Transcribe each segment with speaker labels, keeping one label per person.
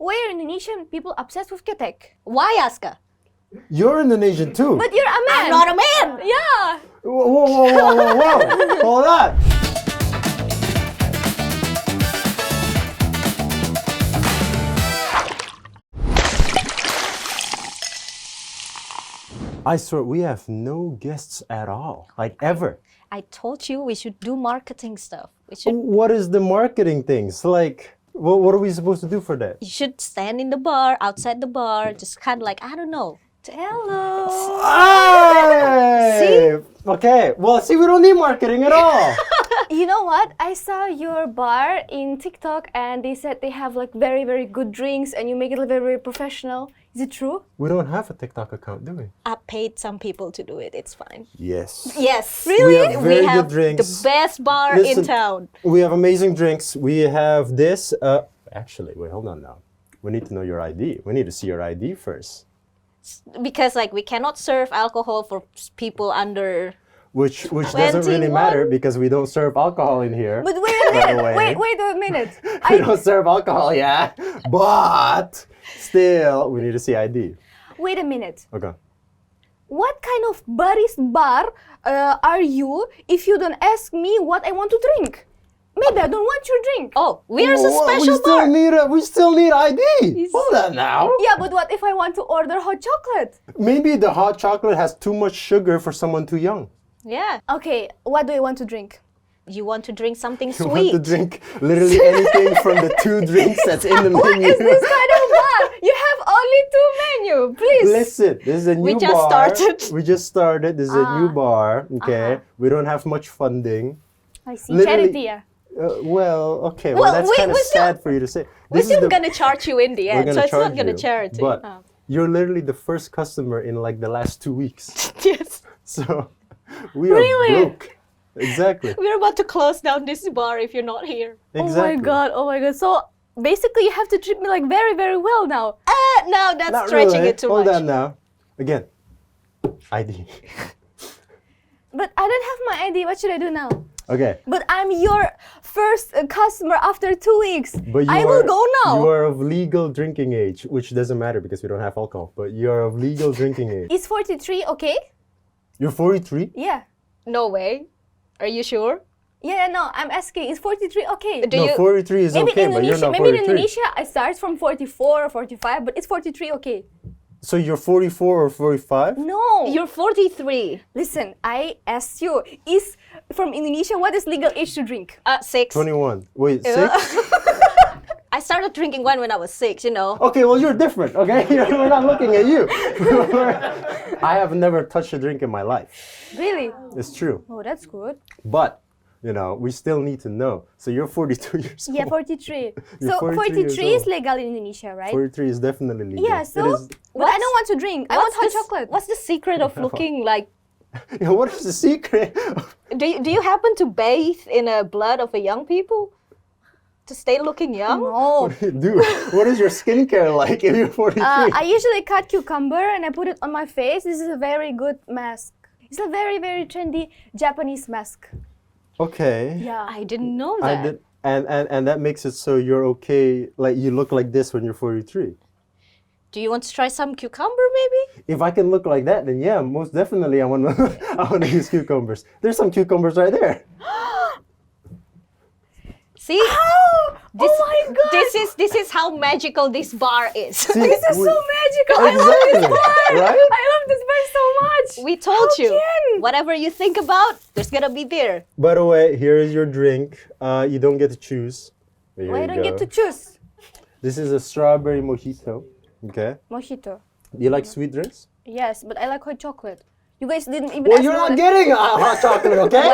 Speaker 1: why are Indonesian people obsessed with ketek?
Speaker 2: Why, Aska?
Speaker 3: You're Indonesian too.
Speaker 1: But you're a man.
Speaker 2: I'm not a man.
Speaker 1: Yeah.
Speaker 3: Whoa. Hold on. I swear, we have no guests at all, like ever.
Speaker 2: I told you we should do marketing stuff. We should.
Speaker 3: What is the marketing things? Like, what are we supposed to do for that?
Speaker 2: You should stand in the bar, outside the bar, just kind of like, I don't know.
Speaker 1: Hello.
Speaker 3: Hey! Okay, well, see, we don't need marketing at all.
Speaker 1: You know what? I saw your bar in TikTok and they said they have like very, very good drinks and you make it look very, very professional. Is it true?
Speaker 3: We don't have a TikTok account, do we?
Speaker 2: I paid some people to do it. It's fine.
Speaker 3: Yes.
Speaker 2: Yes.
Speaker 3: We have very
Speaker 2: have
Speaker 3: good drinks.
Speaker 2: the best bar
Speaker 3: Listen,
Speaker 2: in town.
Speaker 3: We have amazing drinks. We have this. Actually, wait, hold on now. We need to know your ID. We need to see your ID first.
Speaker 2: Because like we cannot serve alcohol for people under.
Speaker 3: Which doesn't really
Speaker 2: 21?
Speaker 3: matter because we don't serve alcohol in here.
Speaker 1: But wait a
Speaker 3: by the
Speaker 1: minute.
Speaker 3: way.
Speaker 1: Wait a minute.
Speaker 3: We don't serve alcohol, yeah. But still, we need to see ID.
Speaker 1: Wait a minute.
Speaker 3: Okay.
Speaker 1: What kind of bar are you if you don't ask me what I want to drink? Maybe I don't want your drink.
Speaker 2: Oh, we're a
Speaker 3: Whoa,
Speaker 2: special bar.
Speaker 3: we still need ID. Hold on now.
Speaker 1: Yeah, but what if I want to order hot chocolate?
Speaker 3: Maybe the hot chocolate has too much sugar for someone too young.
Speaker 2: Yeah.
Speaker 1: Okay, what do I want to drink?
Speaker 2: You want to drink something
Speaker 3: You
Speaker 2: sweet.
Speaker 3: want to drink literally anything from the 2 drinks that's in the menu.
Speaker 1: What is this kind of bar? You have only 2 menu, please.
Speaker 3: Listen, this is a new
Speaker 2: We just
Speaker 3: bar.
Speaker 2: started.
Speaker 3: We just started. This is a new bar. Okay, we don't have much funding.
Speaker 1: I see.
Speaker 3: Literally-
Speaker 1: Charity, yeah.
Speaker 3: Okay.
Speaker 2: Well,
Speaker 3: that's
Speaker 2: we-
Speaker 3: kind of
Speaker 2: we're still-
Speaker 3: sad for you to say.
Speaker 2: We're
Speaker 3: This is
Speaker 2: still
Speaker 3: the-
Speaker 2: gonna charge you in the
Speaker 3: we're
Speaker 2: end,
Speaker 3: gonna
Speaker 2: so it's
Speaker 3: charge
Speaker 2: not gonna
Speaker 3: you,
Speaker 2: charity.
Speaker 3: But
Speaker 2: Oh.
Speaker 3: you're literally the first customer in like the last 2 weeks.
Speaker 2: Yes.
Speaker 3: So we are
Speaker 1: Really?
Speaker 3: broke. Exactly.
Speaker 2: We're about to close down this bar if you're not here.
Speaker 3: Exactly.
Speaker 1: Oh my god. So basically you have to treat me like very, very well now.
Speaker 2: No, that's
Speaker 3: Not
Speaker 2: stretching
Speaker 3: really.
Speaker 2: it too
Speaker 3: Hold
Speaker 2: much.
Speaker 3: on now. Again. ID.
Speaker 1: But I don't have my ID. What should I do now?
Speaker 3: Okay.
Speaker 1: But I'm your first customer after 2 weeks.
Speaker 3: But
Speaker 1: I will go now.
Speaker 3: You are of legal drinking age, which doesn't matter because we don't have alcohol. But you are of legal drinking age.
Speaker 1: Is 43 okay?
Speaker 3: You're 43.
Speaker 1: Yeah.
Speaker 2: No way. Are you sure?
Speaker 1: Yeah, no, I'm asking. Is 43 okay?
Speaker 2: Do
Speaker 3: No,
Speaker 2: you?
Speaker 3: 43 is
Speaker 1: Maybe
Speaker 3: okay,
Speaker 1: in
Speaker 3: but you're
Speaker 1: Indonesia,
Speaker 3: not
Speaker 1: maybe in
Speaker 3: 43.
Speaker 1: Indonesia I start from 44 or 45, but it's 43 okay?
Speaker 3: So you're 44 or 45?
Speaker 1: No.
Speaker 2: You're 43.
Speaker 1: Listen, I asked you. Is from Indonesia what is legal age to drink?
Speaker 2: 6.
Speaker 3: 21. Wait, 6?
Speaker 2: I started drinking wine when I was 6. You know.
Speaker 3: Okay, well, you're different, okay? We're not looking at you. I have never touched a drink in my life.
Speaker 1: Really?
Speaker 3: It's true.
Speaker 1: Oh, that's good.
Speaker 3: But, we still need to know. So you're 42 years old.
Speaker 1: Yeah, 43.
Speaker 3: You're
Speaker 1: So
Speaker 3: 43 years
Speaker 1: 43 is
Speaker 3: old.
Speaker 1: legal in Indonesia, right?
Speaker 3: 43 is definitely legal.
Speaker 1: Yeah,
Speaker 3: It
Speaker 1: so
Speaker 3: is-
Speaker 1: but I don't want to drink. I want hot chocolate.
Speaker 2: What's the secret of looking like?
Speaker 3: Yeah, what is the secret?
Speaker 2: Do you happen to bathe in the blood of a young people to stay looking young?
Speaker 1: No.
Speaker 3: What do you do? What is your skincare like if you're 43?
Speaker 1: I usually cut cucumber and I put it on my face. This is a very good mask. It's a very, very trendy Japanese mask.
Speaker 3: Okay.
Speaker 1: Yeah.
Speaker 2: I didn't know
Speaker 3: I
Speaker 2: that.
Speaker 3: did, and that makes it so you're okay, like you look like this when you're 43.
Speaker 2: Do you want to try some cucumber, maybe?
Speaker 3: If I can look like that, then yeah, most definitely I want to I want to use cucumbers. There's some cucumbers right there.
Speaker 2: See?
Speaker 1: Oh my god!
Speaker 2: This is how magical this bar is.
Speaker 3: See,
Speaker 1: This is
Speaker 3: we-
Speaker 1: so magical. I love
Speaker 3: Exactly,
Speaker 1: this bar.
Speaker 3: right?
Speaker 1: I love this bar so much.
Speaker 2: We told
Speaker 1: How
Speaker 2: you.
Speaker 1: can?
Speaker 2: Whatever you think about, there's gonna be there.
Speaker 3: By the way, here is your drink. You don't get to choose. Here
Speaker 1: Why
Speaker 3: you
Speaker 1: don't get
Speaker 3: go.
Speaker 1: to choose?
Speaker 3: This is a strawberry mojito. Okay.
Speaker 1: Mojito.
Speaker 3: Do you like sweet drinks?
Speaker 1: Yes, but I like hot chocolate. You guys didn't even
Speaker 3: Well,
Speaker 1: ask
Speaker 3: you're
Speaker 1: me
Speaker 3: not
Speaker 1: what-
Speaker 3: getting a hot chocolate, okay?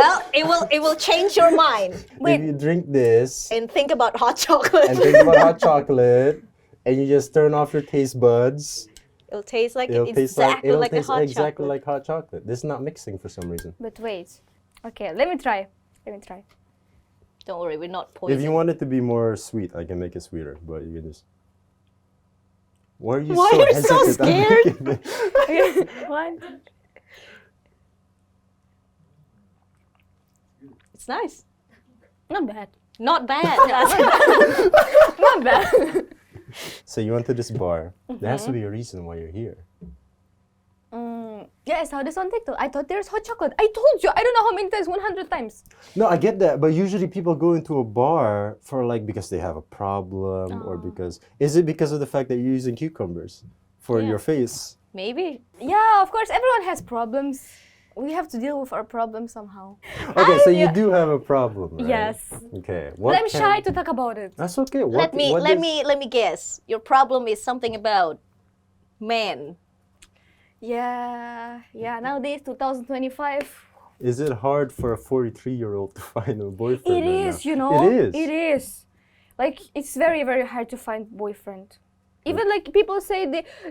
Speaker 2: Well, it will change your mind
Speaker 3: If you drink this
Speaker 2: and think about hot chocolate.
Speaker 3: and think about hot chocolate, and you just turn off your taste buds,
Speaker 2: It'll taste like
Speaker 3: it'll taste like
Speaker 2: exactly
Speaker 3: it'll
Speaker 2: like a
Speaker 3: taste
Speaker 2: hot
Speaker 3: exactly
Speaker 2: chocolate.
Speaker 3: like hot chocolate. This is not mixing for some reason.
Speaker 1: But wait. Okay, let me try.
Speaker 2: Don't worry, we're not
Speaker 3: If
Speaker 2: poisoned.
Speaker 3: you want it to be more sweet, I can make it sweeter, but you can just. Why are you
Speaker 2: Why
Speaker 3: so
Speaker 2: are you so
Speaker 3: hesitant? I'm
Speaker 2: scared?
Speaker 3: making it?
Speaker 1: One.
Speaker 2: It's nice.
Speaker 1: Not bad.
Speaker 2: Not bad.
Speaker 1: Not bad.
Speaker 3: So you went to this bar. There has to
Speaker 1: Mm-hmm.
Speaker 3: be a reason why you're here.
Speaker 1: Yeah, I saw this on TikTok. I thought there's hot chocolate. I told you. I don't know how many times. 100 times.
Speaker 3: No, I get that, but usually people go into a bar for like because they have a problem or because is it because of the fact that you're using cucumbers for your face?
Speaker 2: Maybe.
Speaker 1: Yeah, of course. Everyone has problems. We have to deal with our problems somehow.
Speaker 3: Okay, so you do have a problem, right?
Speaker 1: Yes.
Speaker 3: Okay.
Speaker 1: But I'm shy to talk about it.
Speaker 3: That's okay.
Speaker 2: Let me guess. Your problem is something about men.
Speaker 1: Yeah. Nowadays, 2025.
Speaker 3: Is it hard for a 43-year-old to find a boyfriend?
Speaker 1: It
Speaker 3: right
Speaker 1: is,
Speaker 3: now?
Speaker 1: you know.
Speaker 3: It is.
Speaker 1: It is. Like, it's very, very hard to find boyfriend. Even like people say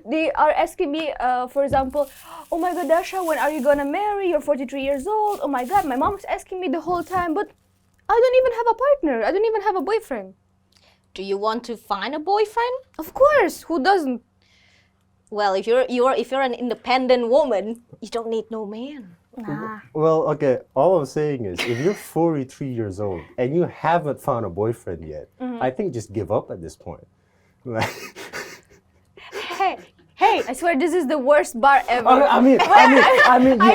Speaker 1: they are asking me, for example, oh my God, Dasha, when are you gonna marry? You're 43 years old. Oh my God, my mom's asking me the whole time, but I don't even have a partner. I don't even have a boyfriend.
Speaker 2: Do you want to find a boyfriend?
Speaker 1: Of course, who doesn't?
Speaker 2: Well, if you're an independent woman, you don't need no man.
Speaker 1: Nah.
Speaker 3: Well, okay, all I'm saying is if you're 43 years old and you haven't found a boyfriend yet, I think just give up at this point. Like,
Speaker 1: Hey, I swear this is the worst bar ever.
Speaker 3: I mean, you have
Speaker 1: I'm
Speaker 3: your
Speaker 1: gonna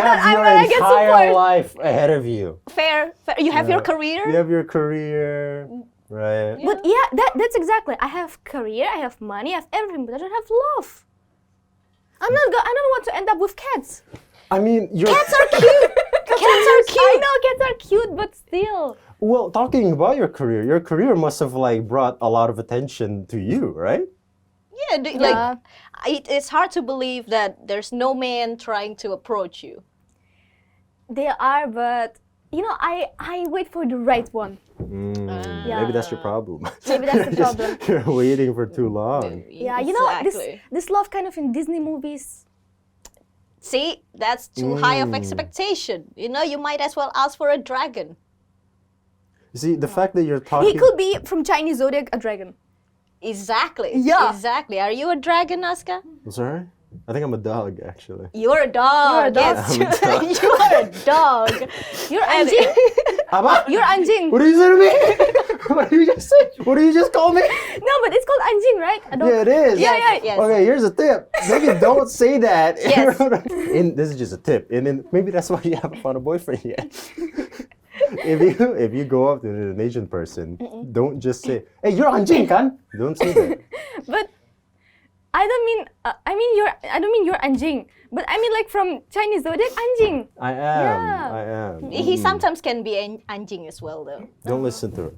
Speaker 1: get
Speaker 3: entire
Speaker 1: support.
Speaker 3: life ahead of you.
Speaker 2: Fair. You have your career.
Speaker 3: You have your career, right?
Speaker 1: But yeah, that's exactly. I have career, I have money, I have everything, but I don't have love. I don't want to end up with cats.
Speaker 3: I mean,
Speaker 2: Cats are cute. Cats are cute.
Speaker 1: I know cats are cute, but still.
Speaker 3: well, talking about your career must have like brought a lot of attention to you, right?
Speaker 2: Yeah,
Speaker 1: Yeah.
Speaker 2: it's hard to believe that there's no man trying to approach you.
Speaker 1: They are, but you know, I wait for the right one. Yeah.
Speaker 3: Maybe that's your problem.
Speaker 1: Maybe that's the problem.
Speaker 3: You're waiting for too long.
Speaker 1: Yeah, you know,
Speaker 2: Exactly.
Speaker 1: this love kind of in Disney movies.
Speaker 2: See, that's too high of expectation. You know, you might as well ask for a dragon.
Speaker 3: You see, the fact that you're
Speaker 1: He
Speaker 3: talking.
Speaker 1: could be from Chinese zodiac, a dragon.
Speaker 2: Exactly.
Speaker 1: Yeah.
Speaker 2: Exactly. Are you a dragon, Aska?
Speaker 3: I'm sorry? I think I'm a dog, actually.
Speaker 2: You're a dog.
Speaker 1: You're a dog.
Speaker 2: Yes,
Speaker 3: I'm a dog.
Speaker 2: you are a dog.
Speaker 1: You're anjing.
Speaker 3: Aba?
Speaker 1: You're anjing.
Speaker 3: What did you say to me? What did you just say? What did you just call me?
Speaker 1: No, but it's called anjing, right? A dog.
Speaker 3: Yeah, it is.
Speaker 1: Yeah.
Speaker 2: Yes.
Speaker 3: Okay, here's a tip. Maybe don't say that.
Speaker 2: Yes.
Speaker 3: And this is just a tip. And then maybe that's why you haven't found a boyfriend yet. if you go up to an Asian person, don't just say, "Hey, you're Anjing, kan?" Don't say that.
Speaker 1: But I don't mean I don't mean you're anjing, but I mean like from Chinese zodiac anjing.
Speaker 3: I am.
Speaker 1: Yeah.
Speaker 3: I am.
Speaker 2: He sometimes can be an anjing as well, though.
Speaker 3: Don't listen to her.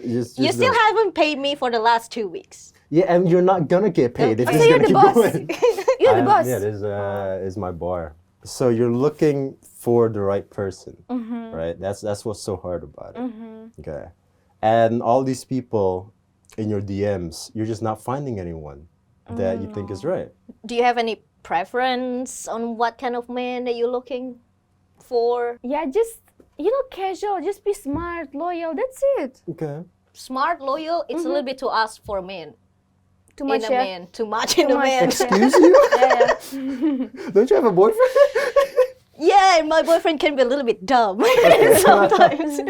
Speaker 3: Just
Speaker 2: You still
Speaker 3: don't.
Speaker 2: haven't paid me for the last 2 weeks.
Speaker 3: Yeah, and you're not gonna get paid if
Speaker 1: So
Speaker 3: this is
Speaker 1: you're
Speaker 3: gonna
Speaker 1: the
Speaker 3: keep
Speaker 1: boss.
Speaker 3: going.
Speaker 1: You're the boss.
Speaker 3: Yeah, this is my bar. So you're looking for the right person, right? That's what's so hard about it. Okay, and all these people in your DMs, you're just not finding anyone that you think is right.
Speaker 2: Do you have any preference on what kind of man that you're looking for?
Speaker 1: Yeah, just casual. Just be smart, loyal. That's it.
Speaker 3: Okay.
Speaker 2: Smart, loyal, it's a little bit to ask for a man.
Speaker 1: Too much,
Speaker 2: In a
Speaker 1: yeah.
Speaker 2: man. Too much in a
Speaker 1: much,
Speaker 2: man.
Speaker 3: Excuse you?
Speaker 1: Yeah.
Speaker 3: Don't you have a boyfriend?
Speaker 2: Yeah, and my boyfriend can be a little bit dumb sometimes.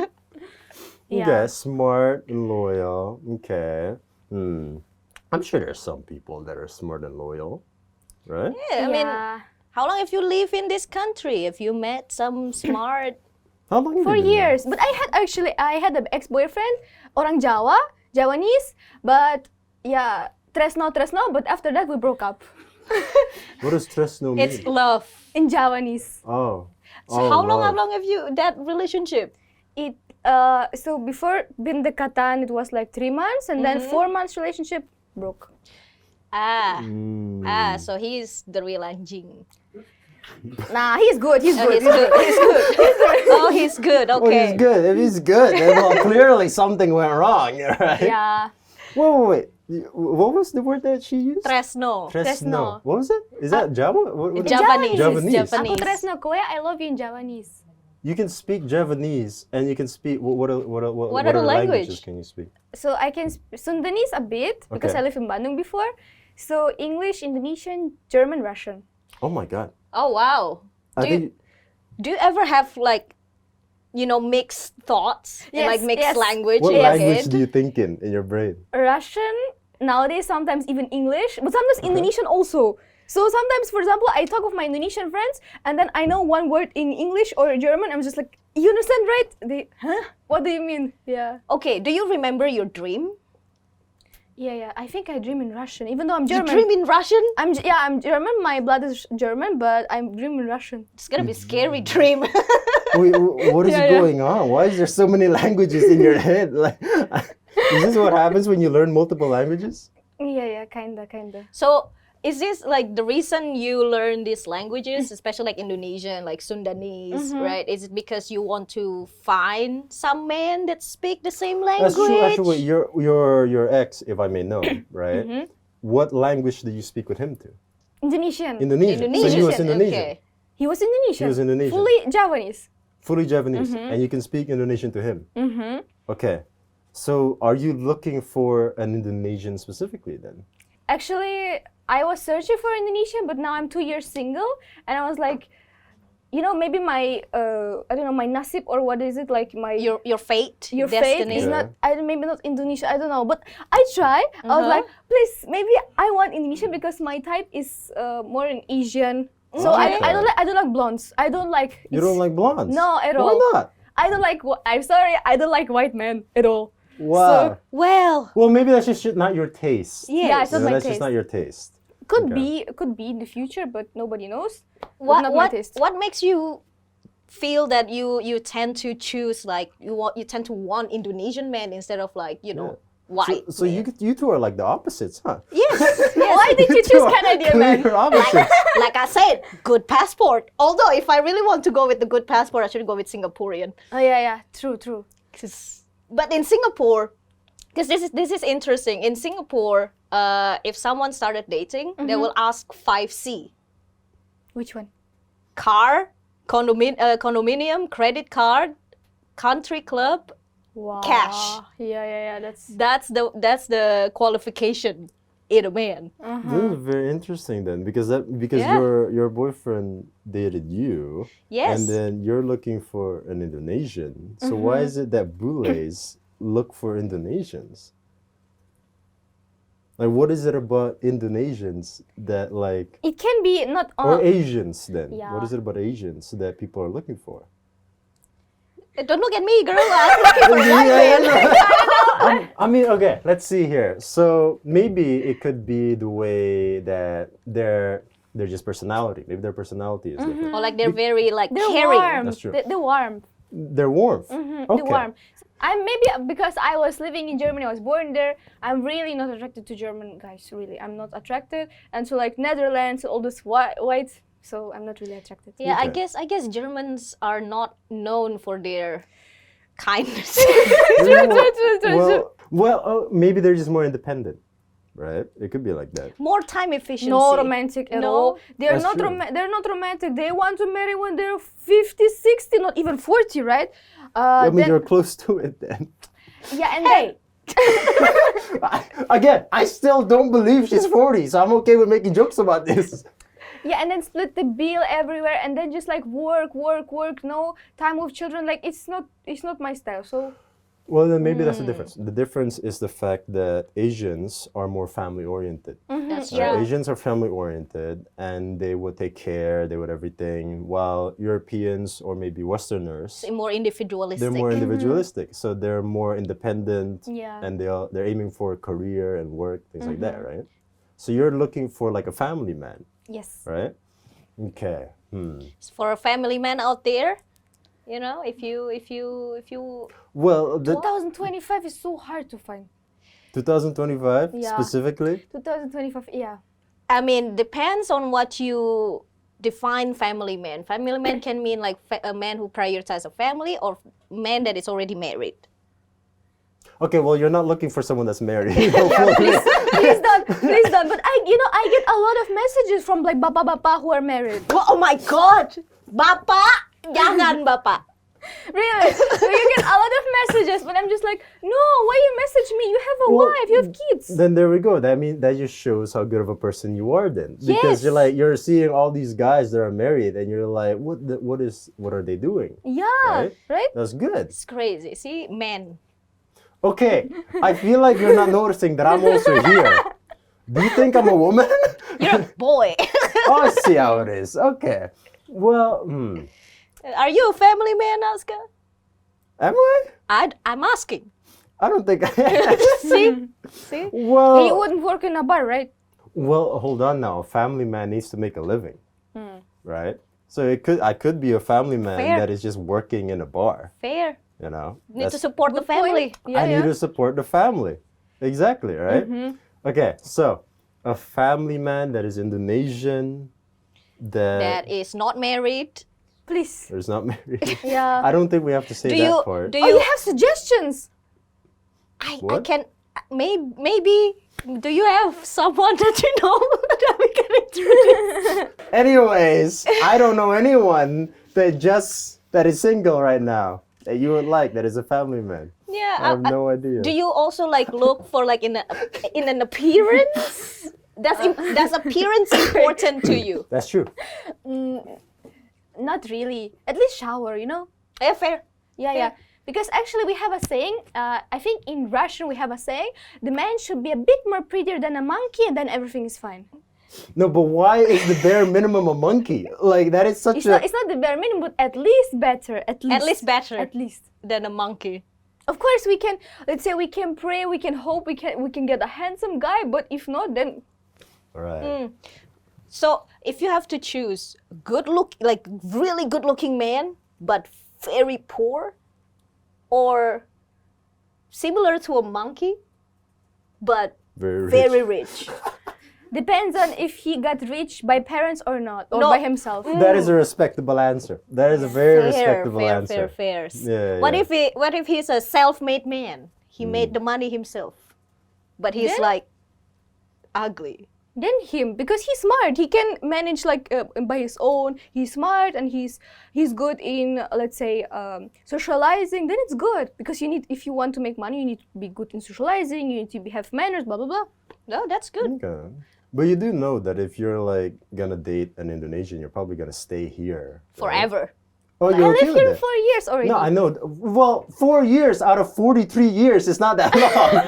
Speaker 1: Yeah.
Speaker 3: Okay, smart and loyal. Okay. I'm sure there's some people that are smart and loyal, right?
Speaker 2: Yeah, I mean,
Speaker 1: Yeah.
Speaker 2: how long have you lived in this country? Have you met some smart?
Speaker 3: How long have
Speaker 1: For
Speaker 3: you been there?
Speaker 1: years. But I had an ex-boyfriend, orang Jawa, Javanese, but yeah, Tresno, but after that we broke up.
Speaker 3: What does Tresno mean?
Speaker 2: It's love.
Speaker 1: In Javanese.
Speaker 3: Oh.
Speaker 2: So
Speaker 3: Oh,
Speaker 2: how long
Speaker 3: love.
Speaker 2: have you that relationship?
Speaker 1: It so before bindekatan it was like 3 months and then 4 months relationship broke.
Speaker 2: So he's the real anjing.
Speaker 1: Nah, he's good. He's
Speaker 2: Oh,
Speaker 1: good.
Speaker 2: he's good. He's good. Oh, he's good.
Speaker 3: Well,
Speaker 2: Okay.
Speaker 3: he's good. If he's good, then well, clearly something went wrong, right?
Speaker 1: Yeah.
Speaker 3: Wait. What was the word that she used?
Speaker 2: Tresno.
Speaker 1: Tresno.
Speaker 3: What was it? Is that Java? What
Speaker 2: Javanese.
Speaker 3: Javanese.
Speaker 1: Aku Tresno kowe, I love you in Javanese.
Speaker 3: You can speak Javanese, and you can speak what
Speaker 2: What
Speaker 3: other
Speaker 2: other
Speaker 3: languages
Speaker 2: language?
Speaker 3: can you speak?
Speaker 1: So I can Sundanese a bit because
Speaker 3: Okay.
Speaker 1: I lived in Bandung before. So English, Indonesian, German, Russian.
Speaker 3: Oh my God!
Speaker 2: Oh wow.
Speaker 3: I think
Speaker 2: Do you ever have like, mixed thoughts and
Speaker 1: Yes,
Speaker 2: like mixed
Speaker 1: yes.
Speaker 2: language
Speaker 3: what
Speaker 2: in your
Speaker 3: language
Speaker 2: head?
Speaker 3: do you think in your brain?
Speaker 1: Russian, nowadays sometimes even English, but sometimes Indonesian also. So sometimes, for example, I talk with my Indonesian friends, and then I know one word in English or German. I'm just like, you understand, right? They, huh? What do you mean? Yeah.
Speaker 2: Okay, do you remember your dream?
Speaker 1: Yeah. I think I dream in Russian, even though I'm
Speaker 2: You
Speaker 1: German.
Speaker 2: dream in Russian?
Speaker 1: I'm German. My blood is German, but I'm dream in Russian.
Speaker 2: It's gonna be scary dream.
Speaker 3: Wait, what is
Speaker 1: Yeah, yeah.
Speaker 3: going on? Why is there so many languages in your head? Like, is this what happens when you learn multiple languages?
Speaker 1: Yeah, kinda.
Speaker 2: So, is this like the reason you learn these languages, especially like Indonesian, like Sundanese, right? Is it because you want to find some men that speak the same language?
Speaker 3: That's true. Actually, your ex, if I may know, right? What language did you speak with him to?
Speaker 1: Indonesian.
Speaker 3: Indonesian. So he was Indonesian.
Speaker 2: Okay.
Speaker 1: He was Indonesian.
Speaker 3: He was Indonesian.
Speaker 1: Fully Javanese.
Speaker 3: Fully Javanese, and you can speak Indonesian to him. Okay. So, are you looking for an Indonesian specifically then?
Speaker 1: Actually, I was searching for Indonesian, but now I'm 2 years single, and I was like, maybe my I don't know, my nasib, or what is it, like my
Speaker 2: Your fate,
Speaker 1: your
Speaker 2: destiny.
Speaker 1: fate is not, maybe not Indonesian, I don't know, but I try. I was like, please, maybe I want Indonesian because my type is more an Asian. So I don't like blondes. I don't like.
Speaker 3: You don't like blondes?
Speaker 1: No, at all.
Speaker 3: Why not?
Speaker 1: I don't like. I'm sorry. I don't like white men at all.
Speaker 3: Wow.
Speaker 2: Well,
Speaker 3: Well, maybe that's just not your taste.
Speaker 1: Yeah, it's not my
Speaker 3: That's just
Speaker 1: taste.
Speaker 3: not your taste.
Speaker 1: Could
Speaker 3: Okay.
Speaker 1: be in the future, but nobody knows. But
Speaker 2: what
Speaker 1: not my taste.
Speaker 2: what makes you feel that you tend to choose like you tend to want Indonesian men instead of like white?
Speaker 3: So you two are like the opposites, huh?
Speaker 2: Yes.
Speaker 1: Why did you choose Canadian man?
Speaker 3: Clear opposites.
Speaker 2: Like I said, good passport. Although if I really want to go with the good passport, I should go with Singaporean.
Speaker 1: Oh yeah. True.
Speaker 2: But in Singapore, because this is interesting. In Singapore, if someone started dating, they will ask 5C:
Speaker 1: Which one?
Speaker 2: car, condominium, credit card, country club.
Speaker 1: Wow.
Speaker 2: Cash.
Speaker 1: Yeah.
Speaker 2: That's the qualification in a man.
Speaker 3: This is very interesting then, because
Speaker 2: Yeah.
Speaker 3: your boyfriend dated you,
Speaker 2: Yes.
Speaker 3: and then you're looking for an Indonesian. So why is it that bules look for Indonesians? Like, what is it about Indonesians that like,
Speaker 1: It can be not
Speaker 3: or
Speaker 1: all.
Speaker 3: Asians then?
Speaker 1: Yeah.
Speaker 3: What is it about Asians that people are looking for?
Speaker 2: Don't look at me, girl. I'm looking for white men.
Speaker 3: I mean, okay, let's see here. So maybe it could be the way that they're just personality. Maybe their personality is different.
Speaker 2: Or like they're very like
Speaker 1: They're
Speaker 2: caring.
Speaker 1: warm.
Speaker 3: That's true.
Speaker 1: They're warm.
Speaker 3: They're warmth.
Speaker 1: They're
Speaker 3: Okay.
Speaker 1: warm. I'm maybe because I was living in Germany, I was born there. I'm really not attracted to German guys. Really, I'm not attracted. And so like Netherlands, all this white. So I'm not really attracted.
Speaker 2: Yeah,
Speaker 3: Okay.
Speaker 2: I guess Germans are not known for their kindness.
Speaker 3: Well, maybe they're just more independent, right? It could be like that.
Speaker 2: More time efficiency.
Speaker 1: No romantic at
Speaker 2: No?
Speaker 1: all. They're
Speaker 3: That's
Speaker 1: not
Speaker 3: true.
Speaker 1: they're not romantic. They want to marry when they're 50, 60, not even 40, right?
Speaker 3: I mean,
Speaker 1: Then-
Speaker 3: you're close to it then.
Speaker 1: yeah, and
Speaker 2: Hey.
Speaker 3: Again, I still don't believe she's 40, so I'm okay with making jokes about this.
Speaker 1: and then split the bill everywhere, and then just like work. No time with children. Like it's not my style. So
Speaker 3: Well, then maybe that's the difference. The difference is the fact that Asians are more family oriented.
Speaker 2: That's
Speaker 1: Yeah.
Speaker 2: true.
Speaker 3: Asians are family oriented and they would take care, they would everything, while Europeans or maybe Westerners,
Speaker 2: More individualistic.
Speaker 3: they're more individualistic. So they're more independent
Speaker 1: Yeah.
Speaker 3: and they're aiming for a career and work, things like that, right? So you're looking for like a family man,
Speaker 1: yes.
Speaker 3: right? Okay.
Speaker 2: For a family man out there, if you
Speaker 3: Well, the
Speaker 1: 2025 is so hard to find.
Speaker 3: 2025
Speaker 1: Yeah.
Speaker 3: specifically?
Speaker 1: 2025, yeah.
Speaker 2: I mean, depends on what you define family man. Family man can mean like a man who prioritizes a family or man that is already married.
Speaker 3: Okay, well, you're not looking for someone that's married.
Speaker 1: Please don't. But I get a lot of messages from like bapa who are married.
Speaker 2: Oh my God, Bapak, jangan Bapak.
Speaker 1: Really, you get a lot of messages, but I'm just like, no, why you message me? You have a
Speaker 3: Well,
Speaker 1: wife, you have kids.
Speaker 3: Then there we go. That just shows how good of a person you are then. Because
Speaker 1: Yes.
Speaker 3: you're seeing all these guys that are married and you're like, what are they doing?
Speaker 1: Yeah, right?
Speaker 3: That's good.
Speaker 2: It's crazy. See, men.
Speaker 3: Okay, I feel like you're not noticing that I'm also here. Do you think I'm a woman?
Speaker 2: You're a boy.
Speaker 3: Oh, I see how it is. Okay. Well,
Speaker 2: Are you a family man, Oscar?
Speaker 3: am I?
Speaker 2: I'm asking.
Speaker 3: I don't think I am.
Speaker 2: See? See?
Speaker 3: Well,
Speaker 1: You wouldn't work in a bar, right?
Speaker 3: well, hold on now. A family man needs to make a living, right? So I could be a family man
Speaker 2: Fair.
Speaker 3: that is just working in a bar.
Speaker 2: Fair.
Speaker 3: You know,
Speaker 2: Need to
Speaker 3: That's-
Speaker 2: support the
Speaker 1: Good point.
Speaker 2: family.
Speaker 1: Yeah,
Speaker 3: I
Speaker 1: yeah.
Speaker 3: need to support the family. Exactly, right? Okay, so a family man that is Indonesian,
Speaker 2: That is not married.
Speaker 1: Please.
Speaker 3: is not married.
Speaker 1: Yeah.
Speaker 3: I don't think we have to say
Speaker 2: Do
Speaker 3: that
Speaker 2: you
Speaker 3: part.
Speaker 2: do
Speaker 1: Oh,
Speaker 2: you
Speaker 1: you have suggestions.
Speaker 2: I
Speaker 3: What?
Speaker 2: can maybe do you have someone that you know that we can introduce?
Speaker 3: Anyways, I don't know anyone that is single right now that you would like that is a family man.
Speaker 2: Yeah.
Speaker 3: I have no idea.
Speaker 2: Do you also like look for like in an appearance? Does appearance important to you?
Speaker 3: That's true.
Speaker 1: Not really. At least shower, you know?
Speaker 2: Yeah, fair.
Speaker 1: Yeah, yeah. Because actually we have a saying, I think in Russian we have a saying, the man should be a bit more prettier than a monkey and then everything is fine.
Speaker 3: No, but why is the bare minimum a monkey? Like that is such
Speaker 1: It's not the bare minimum, but at least better. At least
Speaker 2: better.
Speaker 1: At least.
Speaker 2: Than a monkey.
Speaker 1: Of course we can, let's say we can pray, we can hope, we can get a handsome guy, but if not, then
Speaker 3: right.
Speaker 2: So if you have to choose like really good looking man, but very poor, or similar to a monkey, but
Speaker 3: Very rich.
Speaker 2: very rich.
Speaker 1: depends on if he got rich by parents or not, or
Speaker 2: No.
Speaker 1: by himself.
Speaker 3: That is a respectable answer. That is a very respectable answer.
Speaker 2: Fair.
Speaker 3: Yeah,
Speaker 2: What
Speaker 3: yeah.
Speaker 2: if he's a self-made man? He made the money himself, but he's
Speaker 1: Then-
Speaker 2: like ugly.
Speaker 1: Then him, because he's smart, he can manage like by his own. He's smart and he's good in let's say socializing. Then it's good because if you want to make money, you need to be good in socializing. You need to have manners, blah blah blah.
Speaker 2: No, that's good.
Speaker 3: Okay. But you do know that if you're like gonna date an Indonesian, you're probably gonna stay here right?
Speaker 2: Forever.
Speaker 3: Oh,
Speaker 1: I
Speaker 3: you're okay
Speaker 1: lived
Speaker 3: with
Speaker 1: here
Speaker 3: that?
Speaker 1: 4 years already.
Speaker 3: No, I know. Well, 4 years out of 43 years is not that long.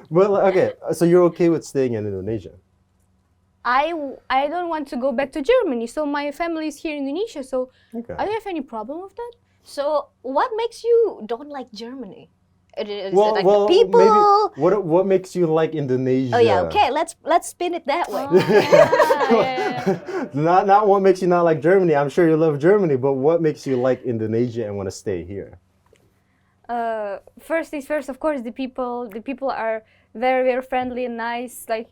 Speaker 3: Well, okay. So you're okay with staying in Indonesia?
Speaker 1: I don't want to go back to Germany, so my family is here in Indonesia. So
Speaker 3: Okay.
Speaker 1: I don't have any problem with that.
Speaker 2: So what makes you don't like Germany? Is
Speaker 3: Well,
Speaker 2: it like
Speaker 3: well,
Speaker 2: the people?
Speaker 3: maybe what makes you like Indonesia?
Speaker 2: Oh yeah, okay. Let's spin it that way.
Speaker 3: Not what makes you not like Germany. I'm sure you love Germany, but what makes you like Indonesia and want to stay here?
Speaker 1: First things first, of course, the people are very, very friendly and nice. Like,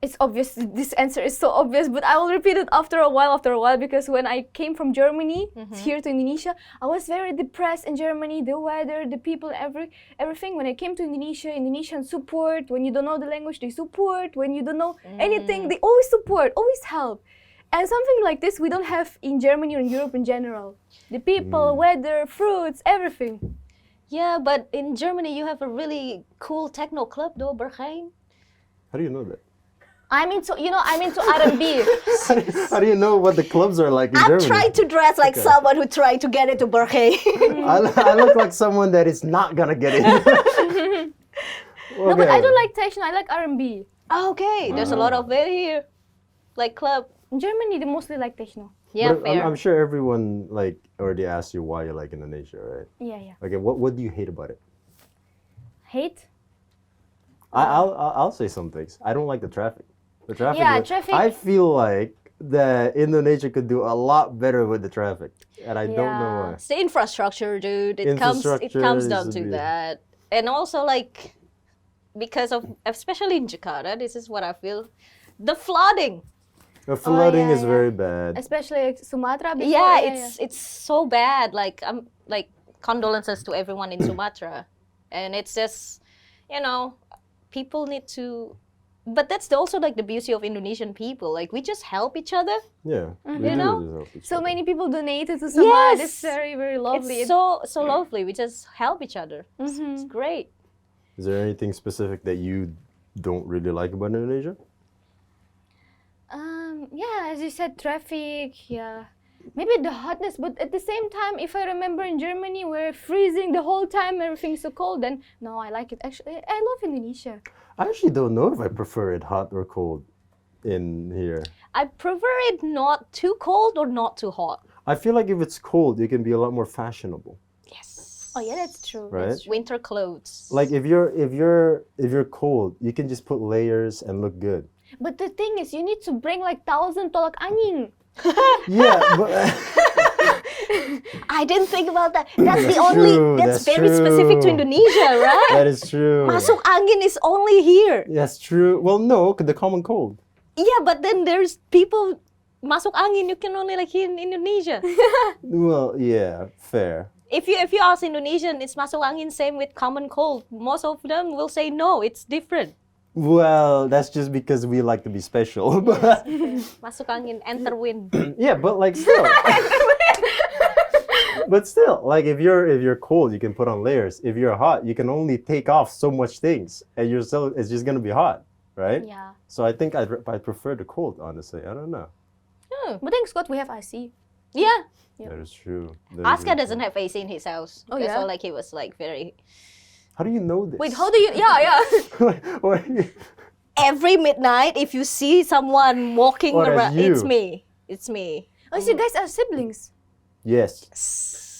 Speaker 1: it's obvious, this answer is so obvious, but I will repeat it after a while, because when I came from Germany here to Indonesia, I was very depressed in Germany, the weather, the people, everything. When I came to Indonesia, Indonesians support. When you don't know the language, they support. When you don't know anything, they always support, always help. And something like this we don't have in Germany or in Europe in general. The people, weather, fruits, everything.
Speaker 2: Yeah, but in Germany you have a really cool techno club though, Berghain.
Speaker 3: How do you know that?
Speaker 1: I'm into R&B.
Speaker 3: How do you know what the clubs are like in
Speaker 2: I
Speaker 3: Germany?
Speaker 2: tried to dress like someone who tried to get into Berghain.
Speaker 3: I look like someone that is not gonna get in.
Speaker 1: No, but I don't like techno. I like R&B.
Speaker 2: Okay, there's a lot of it here, like club.
Speaker 1: In Germany, they mostly like techno.
Speaker 2: Yeah,
Speaker 3: But
Speaker 2: fair.
Speaker 3: I'm sure everyone like already asked you why you like Indonesia, right?
Speaker 1: Yeah, yeah.
Speaker 3: Okay, what do you hate about it?
Speaker 1: Hate?
Speaker 3: I'll say some things. I don't like the traffic. The traffic.
Speaker 1: Yeah,
Speaker 3: is-
Speaker 1: traffic-
Speaker 3: I feel like that Indonesia could do a lot better with the traffic, and I don't know
Speaker 1: Yeah.
Speaker 3: why.
Speaker 2: It's the infrastructure, dude. It comes
Speaker 3: Infrastructure
Speaker 2: down
Speaker 3: is
Speaker 2: to
Speaker 3: a bit-
Speaker 2: that, and also like because of especially in Jakarta, this is what I feel, the flooding.
Speaker 3: The flooding
Speaker 1: yeah,
Speaker 3: is
Speaker 1: yeah.
Speaker 3: very bad.
Speaker 1: Especially like Sumatra. Before.
Speaker 2: Yeah, it's so bad. Like I'm like condolences to everyone in Sumatra, and it's just people need to. But that's also like the beauty of Indonesian people. Like we just help each other.
Speaker 3: Yeah, we
Speaker 2: You
Speaker 3: do
Speaker 2: know?
Speaker 3: just help each
Speaker 1: So
Speaker 3: other.
Speaker 1: many people donated to Sumatra.
Speaker 2: Yes!
Speaker 1: It's very, very lovely.
Speaker 2: It's so lovely. We just help each other. It's great.
Speaker 3: Is there anything specific that you don't really like about Indonesia?
Speaker 1: Yeah, as you said, traffic. Yeah, Maybe the hotness, but at the same time, if I remember in Germany, we're freezing the whole time, everything's so cold, then no, I like it. Actually, I love Indonesia.
Speaker 3: I actually don't know if I prefer it hot or cold in here.
Speaker 2: I prefer it not too cold or not too hot.
Speaker 3: I feel like if it's cold, you can be a lot more fashionable,
Speaker 2: Yes.
Speaker 1: Oh yeah, that's true.
Speaker 3: right?
Speaker 2: Winter clothes.
Speaker 3: Like if you're cold, you can just put layers and look good.
Speaker 1: But the thing is, you need to bring like 1,000 tolak angin.
Speaker 3: Yeah, but
Speaker 2: I didn't think about that. That's the
Speaker 3: That's
Speaker 2: only.
Speaker 3: true,
Speaker 2: That's
Speaker 3: that's
Speaker 2: very specific to
Speaker 3: true.
Speaker 2: Indonesia, right?
Speaker 3: that is true.
Speaker 2: Masuk angin is only here.
Speaker 3: That's true. Well, no, the common cold.
Speaker 2: Yeah, but then there's people masuk angin you can only like hear in Indonesia.
Speaker 3: Well, yeah, fair.
Speaker 2: If you ask Indonesian, it's masuk angin same with common cold. Most of them will say no, it's different.
Speaker 3: Well, that's just because we like to be special. But
Speaker 2: Masuk angin, enter wind.
Speaker 3: yeah, but like still. But still, like if you're cold, you can put on layers. If you're hot, you can only take off so much things, and you're still it's just gonna be hot, right?
Speaker 1: Yeah.
Speaker 3: So I think I prefer the cold, honestly. I don't know.
Speaker 1: But thanks God we have IC.
Speaker 2: Yeah.
Speaker 1: Yeah.
Speaker 3: That is true.
Speaker 2: Aska doesn't have AC in his house.
Speaker 1: Oh,
Speaker 2: That's
Speaker 1: yeah?
Speaker 2: why like he was like very.
Speaker 3: How do you know this?
Speaker 1: Wait, how do you? Yeah.
Speaker 3: What?
Speaker 2: Every midnight, if you see someone walking
Speaker 3: Oh, that's
Speaker 2: around,
Speaker 3: you.
Speaker 2: it's me. It's me.
Speaker 1: Oh, so you guys are siblings.
Speaker 3: Yes.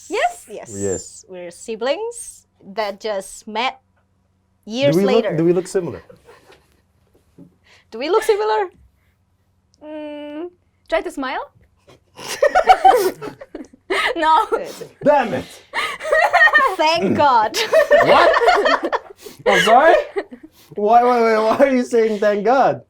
Speaker 1: Yes?
Speaker 2: Yes.
Speaker 3: Yes.
Speaker 2: We're siblings that just met years
Speaker 3: do we
Speaker 2: later.
Speaker 3: Look, do we look similar?
Speaker 2: Do we look similar?
Speaker 1: Try to smile. No.
Speaker 3: Damn it!
Speaker 2: Thank God.
Speaker 3: What? I'm sorry? Why are you saying thank God?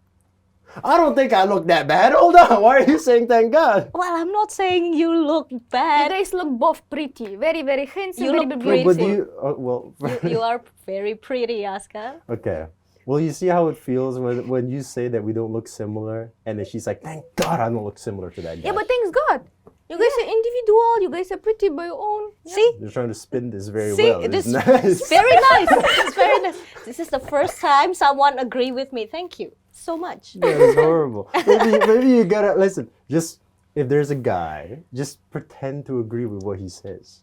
Speaker 3: I don't think I look that bad. Hold on. Why are you saying thank God?
Speaker 2: Well, I'm not saying you look
Speaker 1: You
Speaker 2: bad.
Speaker 1: guys look both pretty, very, very handsome,
Speaker 2: You
Speaker 1: very,
Speaker 2: look
Speaker 1: very
Speaker 3: But
Speaker 1: beautiful.
Speaker 3: do you? Well.
Speaker 2: You are very pretty, Aska.
Speaker 3: Okay. Well, you see how it feels when you say that we don't look similar, and then she's like, "Thank God I don't look similar to that guy."
Speaker 1: Yeah, but thanks God. You guys are individual. You guys are pretty by your own.
Speaker 2: See?
Speaker 3: You're trying to spin this very
Speaker 2: See,
Speaker 3: well.
Speaker 2: this
Speaker 3: It's nice.
Speaker 2: it's very nice. It's very nice. This is the first time someone agree with me. Thank you so much.
Speaker 3: That is horrible. Maybe you gotta listen. Just if there's a guy, just pretend to agree with what he says,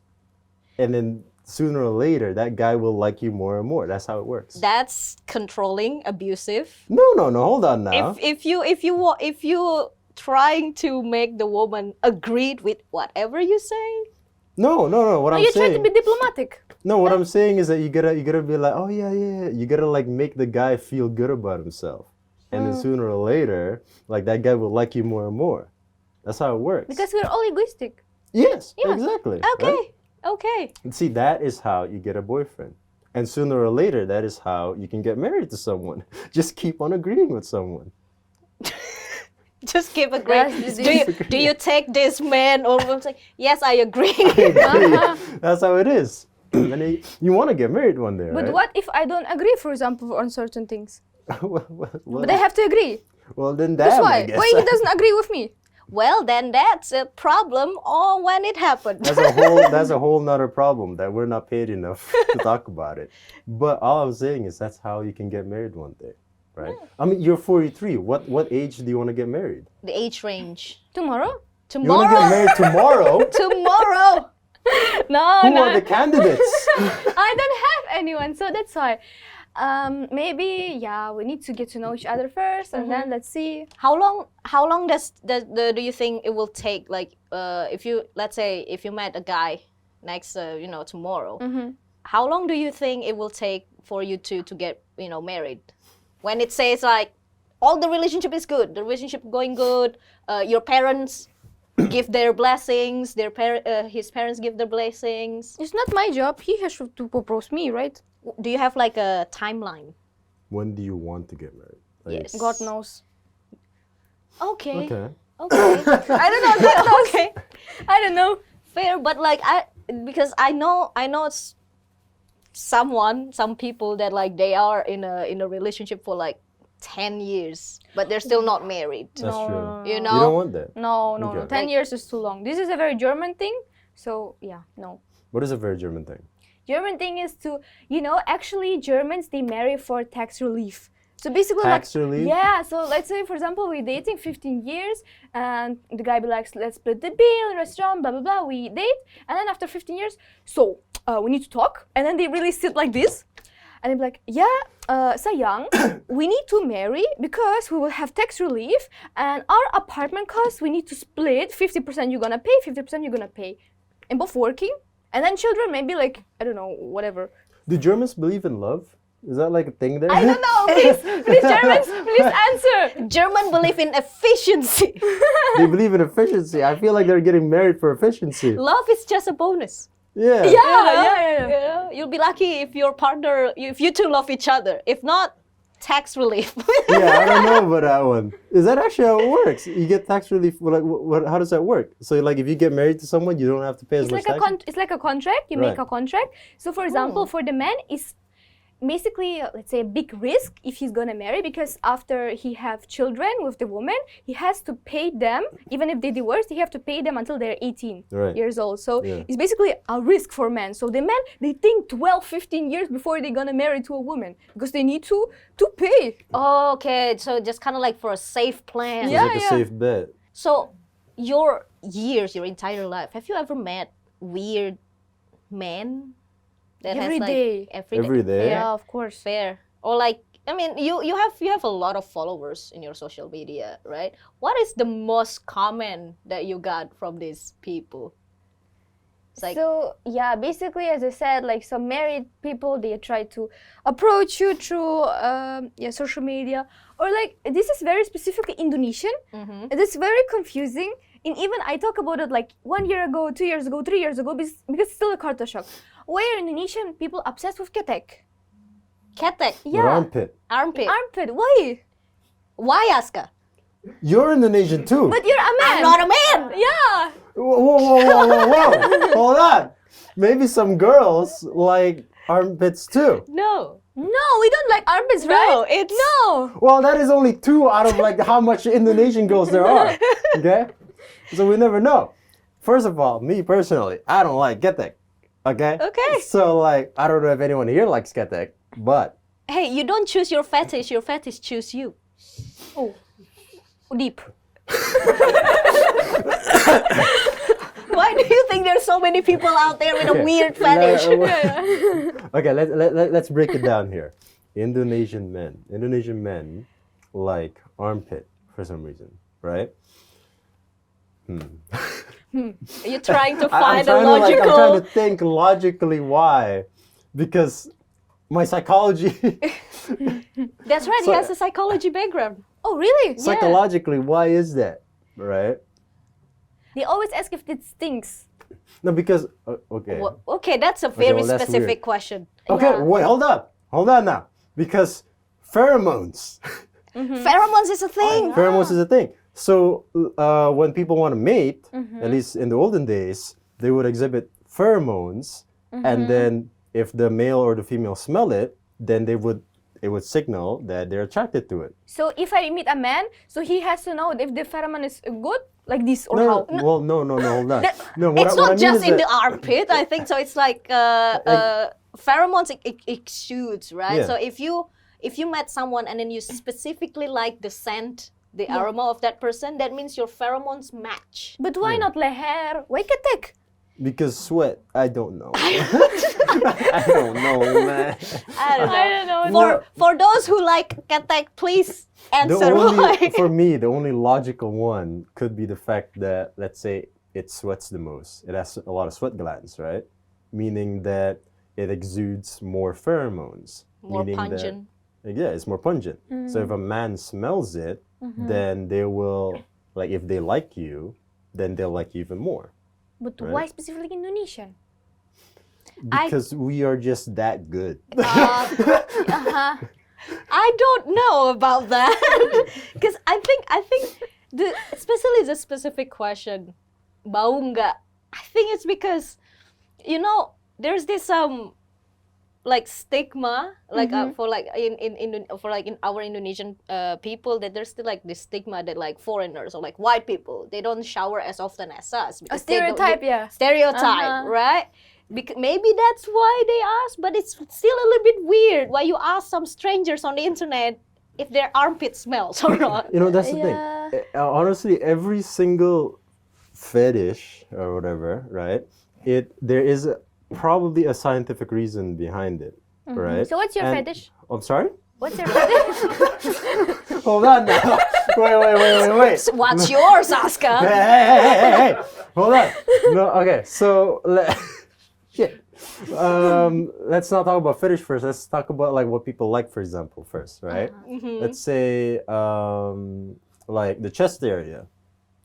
Speaker 3: and then sooner or later, that guy will like you more and more. That's how it works.
Speaker 2: That's controlling, abusive.
Speaker 3: No. Hold on now.
Speaker 2: If you trying to make the woman agreed with whatever you say,
Speaker 3: No. What
Speaker 1: Oh,
Speaker 3: I'm
Speaker 1: you try
Speaker 3: saying.
Speaker 1: to be diplomatic.
Speaker 3: No, what I'm saying is that you gotta be like, oh yeah. You gotta like make the guy feel good about himself, and then sooner or later, like that guy will like you more and more. That's how it works.
Speaker 1: Because we're all egoistic.
Speaker 3: yes,
Speaker 1: Yeah.
Speaker 3: exactly.
Speaker 2: okay,
Speaker 3: right?
Speaker 2: okay.
Speaker 3: And see, that is how you get a boyfriend, and sooner or later, that is how you can get married to someone. Just keep on agreeing with someone.
Speaker 2: Just give a great.
Speaker 1: Yes,
Speaker 2: Do you take this man or I'm like, yes, I agree.
Speaker 3: That's how it is. And then you want to get married one day,
Speaker 1: But
Speaker 3: right?
Speaker 1: what if I don't agree, for example, on certain things?
Speaker 3: well,
Speaker 1: But I have to agree.
Speaker 3: well, then
Speaker 1: That's
Speaker 3: damn, I
Speaker 1: why.
Speaker 3: guess.
Speaker 1: Why he doesn't agree with me?
Speaker 2: Well, then that's a problem. Or when it happened.
Speaker 3: That's a whole nother problem that we're not paid enough to talk about it. But all I'm saying is that's how you can get married one day, right? I mean, you're 43. What age do you want to get married?
Speaker 2: The age range.
Speaker 1: Tomorrow?
Speaker 3: You want to get married tomorrow?
Speaker 2: Tomorrow.
Speaker 1: No,
Speaker 3: Who
Speaker 1: no.
Speaker 3: are the candidates?
Speaker 1: I don't have anyone, so that's why. Maybe we need to get to know each other first, and then let's see.
Speaker 2: How long do you think it will take? Like, if you let's say if you met a guy next, tomorrow, how long do you think it will take for you to get married? When it says like all the relationship is good, the relationship going good, your parents give their blessings, his parents give their blessings.
Speaker 1: It's not my job. He has to propose me, right?
Speaker 2: Do you have like a timeline?
Speaker 3: When do you want to get married? Like,
Speaker 2: Yes.
Speaker 1: God knows.
Speaker 2: Okay.
Speaker 3: Okay.
Speaker 2: Okay.
Speaker 1: I don't know. God knows.
Speaker 2: Okay.
Speaker 1: I don't know.
Speaker 2: Fair, but like because I know some people that like they are in a relationship for like 10 years, but they're still not married.
Speaker 3: That's
Speaker 1: No,
Speaker 3: true.
Speaker 1: no, no,
Speaker 2: You
Speaker 3: You
Speaker 2: know?
Speaker 3: don't want that.
Speaker 1: No.
Speaker 3: Okay.
Speaker 1: 10 years is too long. This is a very German thing. So, no.
Speaker 3: What is a very German thing?
Speaker 1: German thing is to, actually Germans, they marry for tax relief. So basically,
Speaker 3: Tax
Speaker 1: like,
Speaker 3: relief?
Speaker 1: yeah. So let's say, for example, we're dating 15 years, and the guy be like, let's split the bill in restaurant, blah blah blah. We date, and then after 15 years, so we need to talk, and then they really sit like this, and they be like, yeah, sayang, we need to marry because we will have tax relief, and our apartment costs we need to split. 50% you're gonna pay, 50% you're gonna pay, and both working, and then children maybe like I don't know, whatever.
Speaker 3: Do Germans believe in love? Is that like a thing there?
Speaker 1: I don't know. Please, Germans, please answer.
Speaker 2: German believe in efficiency.
Speaker 3: They believe in efficiency. I feel like they're getting married for efficiency.
Speaker 2: Love is just a bonus.
Speaker 3: Yeah.
Speaker 1: Yeah.
Speaker 2: You know, you'll be lucky if your partner, if you two love each other. If not, tax relief.
Speaker 3: Yeah, I don't know about that one. Is that actually how it works? You get tax relief. Like, how does that work? So, like, if you get married to someone, you don't have to pay as
Speaker 1: It's
Speaker 3: much
Speaker 1: like
Speaker 3: tax.
Speaker 1: it's like a contract. You make
Speaker 3: Right.
Speaker 1: a contract. So, for example, for the man, is basically let's say a big risk if he's gonna marry, because after he have children with the woman, he has to pay them. Even if they divorce, he have to pay them until they're 18
Speaker 3: Right.
Speaker 1: years old. So
Speaker 3: Yeah.
Speaker 1: it's basically a risk for men. So the men, they think 12, 15 years before they're gonna marry to a woman because they need to pay.
Speaker 2: Okay, so just kind of like for a safe plan.
Speaker 3: So
Speaker 1: Yeah.
Speaker 3: it's like a safe bet.
Speaker 2: So your years, your entire life, have you ever met weird men? That
Speaker 1: Every
Speaker 2: has, like,
Speaker 1: day.
Speaker 3: Every day?
Speaker 1: Yeah, of course.
Speaker 2: Fair. Or like, I mean, you have a lot of followers in your social media, right? What is the most common that you got from these people? It's like,
Speaker 1: So yeah, basically, as I said, like some married people, they try to approach you through social media, or like this is very specifically Indonesian. It is very confusing. And even I talk about it like 1 year ago, 2 years ago, 3 years ago, because it's still a culture shock. Why are Indonesian people obsessed with ketek?
Speaker 2: ketek,
Speaker 3: Your
Speaker 1: Yeah,
Speaker 3: armpit.
Speaker 2: armpit.
Speaker 1: armpit. Why?
Speaker 2: Why, Aska?
Speaker 3: You're Indonesian too.
Speaker 1: But you're a man.
Speaker 2: I'm not a man.
Speaker 1: Yeah.
Speaker 3: Whoa. Hold on. Maybe some girls like armpits too.
Speaker 2: No.
Speaker 1: No, we don't like armpits,
Speaker 2: No,
Speaker 1: right?
Speaker 2: it's-
Speaker 1: no.
Speaker 3: Well, that is only 2 out of like how much Indonesian girls there are. Okay? So we never know. First of all, me personally, I don't like ketek. Okay?
Speaker 2: Okay.
Speaker 3: So like, I don't know if anyone here likes ketek, but
Speaker 2: Hey, you don't choose your fetish choose you.
Speaker 1: Oh, deep.
Speaker 2: Why do you think there's so many people out there with a
Speaker 3: Okay.
Speaker 2: weird fetish?
Speaker 3: Okay, let's break it down here. Indonesian men like armpit for some reason, right?
Speaker 2: Are you trying to
Speaker 3: I'm
Speaker 2: find a
Speaker 3: trying
Speaker 2: logical?
Speaker 3: I'm trying to think logically why, because my psychology,
Speaker 2: That's right.
Speaker 3: So-
Speaker 2: He has a psychology background.
Speaker 1: Oh, really?
Speaker 3: psychologically, why is that, right?
Speaker 1: They always ask if it stinks.
Speaker 3: No, because okay,
Speaker 2: Okay, that's a very
Speaker 3: well, that's
Speaker 2: specific
Speaker 3: weird.
Speaker 2: question.
Speaker 3: okay,
Speaker 1: Yeah.
Speaker 3: wait, hold on now, because pheromones.
Speaker 2: Pheromones is a thing.
Speaker 3: Pheromones is a thing. So when people want to mate,
Speaker 1: Mm-hmm.
Speaker 3: at least in the olden days, they would exhibit pheromones,
Speaker 1: Mm-hmm.
Speaker 3: and then if the male or the female smell it, then it would signal that they're attracted to it.
Speaker 1: So if I meet a man, so he has to know if the pheromone is good, like this or
Speaker 3: No,
Speaker 1: how.
Speaker 3: well, no, hold on. No, what
Speaker 2: It's
Speaker 3: I, what I
Speaker 2: not
Speaker 3: mean
Speaker 2: just
Speaker 3: is
Speaker 2: in
Speaker 3: that-
Speaker 2: the armpit. I think so. It's like pheromones exudes, right?
Speaker 3: Yeah.
Speaker 2: So if you met someone and then you specifically like the scent, the aroma of that person, that means your pheromones match.
Speaker 1: But why not leher? Why ketek?
Speaker 3: because sweat. I don't know. I don't know, man.
Speaker 2: I don't know.
Speaker 1: I don't know.
Speaker 2: For those who like ketek, please
Speaker 3: The
Speaker 2: answer
Speaker 3: only,
Speaker 2: why.
Speaker 3: for me, the only logical one could be the fact that, let's say, it sweats the most. It has a lot of sweat glands, right? Meaning that it exudes more pheromones.
Speaker 2: More
Speaker 3: meaning that-
Speaker 2: pungent.
Speaker 3: yeah, it's more pungent. So if a man smells it, then they will, like, if they like you, then they'll like you even more.
Speaker 1: But
Speaker 3: Right.
Speaker 1: why specifically Indonesian?
Speaker 3: Because we are just that good.
Speaker 2: I don't know about that because I think especially the specific question, bau nggak? I think it's because, there's this like stigma like for like in our Indonesian people, that there's still like this stigma that like foreigners or like white people, they don't shower as often as us
Speaker 1: A
Speaker 2: because they don't-
Speaker 1: stereotype, yeah.
Speaker 2: stereotype, right? Maybe that's why they ask, but it's still a little bit weird why you ask some strangers on the internet if their armpit smells or not.
Speaker 3: You know, that's the
Speaker 1: Yeah.
Speaker 3: thing. Honestly, every single fetish or whatever, right? There is probably a scientific reason behind it, right?
Speaker 1: So what's your
Speaker 3: And-
Speaker 1: fetish?
Speaker 3: I'm sorry?
Speaker 1: What's your fetish?
Speaker 3: Hold on now. Wait.
Speaker 2: What's yours, Aska?
Speaker 3: Hey. Hold on. No, okay. So, shit. Let's not talk about fetish first. Let's talk about like what people like, for example, first, right? Let's say like the chest area.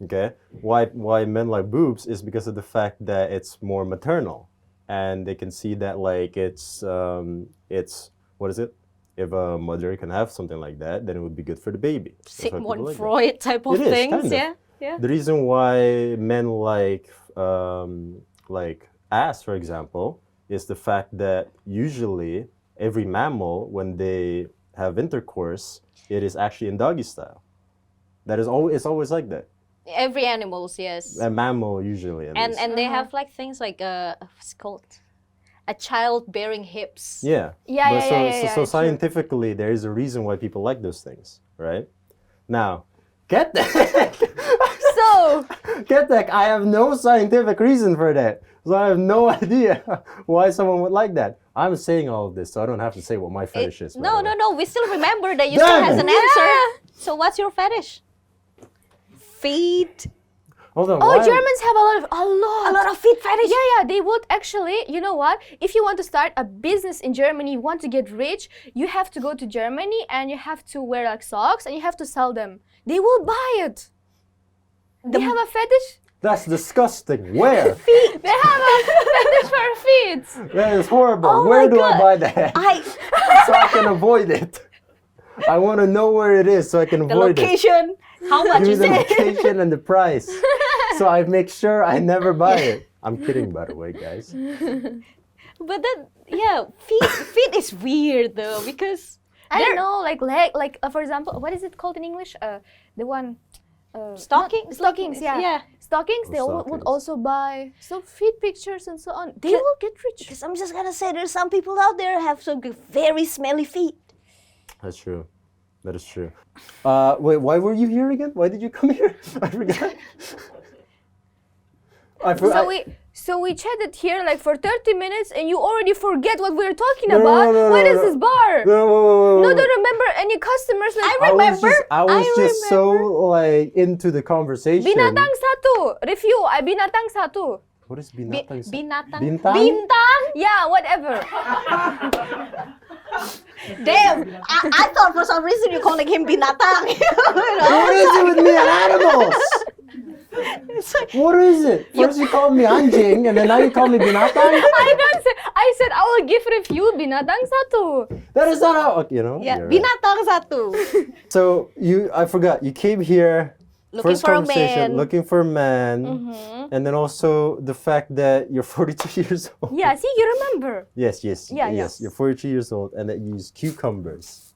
Speaker 3: Okay. Why men like boobs is because of the fact that it's more maternal, and they can see that like it's what is it? If a mother can have something like that, then it would be good for the baby. That's why people
Speaker 2: Sigmund
Speaker 3: like that.
Speaker 2: Freud type of
Speaker 3: It is,
Speaker 2: things,
Speaker 3: kind of.
Speaker 2: yeah. Yeah.
Speaker 3: The reason why men like ass, for example, is the fact that usually every mammal, when they have intercourse, it is actually in doggy style. That is always, it's always like that.
Speaker 2: Every animals, yes.
Speaker 3: A mammal usually. At least.
Speaker 2: And they have like things like what's it called? A childbearing hips.
Speaker 3: Yeah.
Speaker 1: Yeah,
Speaker 3: But
Speaker 1: yeah,
Speaker 3: so,
Speaker 1: yeah,
Speaker 3: so,
Speaker 1: yeah,
Speaker 3: so
Speaker 1: true.
Speaker 3: scientifically, there is a reason why people like those things, right? Now, get that.
Speaker 1: So,
Speaker 3: Get that. I have no scientific reason for that. So I have no idea why someone would like that. I'm saying all of this, so I don't have to say what my fetish is. by
Speaker 2: No,
Speaker 3: the way.
Speaker 2: no. We still remember that you
Speaker 3: Damn
Speaker 2: still has
Speaker 3: it.
Speaker 2: an answer. So what's your fetish? Feet.
Speaker 3: Hold on.
Speaker 1: oh,
Speaker 3: why-
Speaker 1: Germans have a lot
Speaker 2: of feet fetish.
Speaker 1: Yeah, they would actually. You know what? If you want to start a business in Germany, you want to get rich, you have to go to Germany and you have to wear like socks and you have to sell them. They will buy it. They have a fetish.
Speaker 3: That's disgusting. Where?
Speaker 1: They have a fetish for feet.
Speaker 3: That is horrible.
Speaker 2: Oh
Speaker 3: Where
Speaker 2: my
Speaker 3: do I
Speaker 2: God.
Speaker 3: buy that?
Speaker 2: I
Speaker 3: So I can avoid it. I want to know where it is so I can
Speaker 2: the
Speaker 3: avoid it.
Speaker 2: location. How much
Speaker 3: Give me
Speaker 2: is
Speaker 3: the
Speaker 2: it?
Speaker 3: location and the price, so I make sure I never buy it. I'm kidding, by the way, guys.
Speaker 2: But then, yeah, feet is weird though because
Speaker 1: I don't
Speaker 2: they're-
Speaker 1: know, like leg, like for example, what is it called in English? The one.
Speaker 2: Stockings?
Speaker 1: Stockings, yeah.
Speaker 2: Yeah.
Speaker 1: Stockings. They would
Speaker 3: Stockings.
Speaker 1: also buy some feet pictures and so on. They
Speaker 2: Ca-
Speaker 1: will get rich.
Speaker 2: Because I'm just gonna say there's some people out there have some very smelly feet.
Speaker 3: That's true. That is true. Wait, why were you here again? Why did you come here? I forgot.
Speaker 1: So we chatted here like for 30 minutes and you already forget what we were talking
Speaker 3: No, no,
Speaker 1: about.
Speaker 3: no, no,
Speaker 1: What
Speaker 3: no,
Speaker 1: is
Speaker 3: no.
Speaker 1: this bar?
Speaker 3: No, whoa.
Speaker 1: No, don't remember any customers like
Speaker 3: I was just so like into the conversation.
Speaker 1: Binatang satu. Review. Binatang satu.
Speaker 3: What is binatang?
Speaker 2: Binatang.
Speaker 3: Bintang?
Speaker 2: Bintang.
Speaker 1: Yeah, whatever.
Speaker 2: Damn. I thought for some reason you're calling him binatang.
Speaker 3: What is it with me and animals? What is it? First you called me anjing, and then now you call me binatang.
Speaker 1: I don't say. I said I will give review binatang satu.
Speaker 3: That is not how. You know.
Speaker 2: Yeah,
Speaker 3: you're right.
Speaker 2: binatang satu.
Speaker 3: So I forgot. You came here.
Speaker 2: Looking
Speaker 3: first
Speaker 2: for a
Speaker 3: conversation,
Speaker 2: man.
Speaker 3: looking for a man, and then also the fact that you're 42 years old.
Speaker 1: Yeah, see, you remember.
Speaker 3: Yes.
Speaker 1: Yeah,
Speaker 3: Yes. You're 42 years old, and that you use cucumbers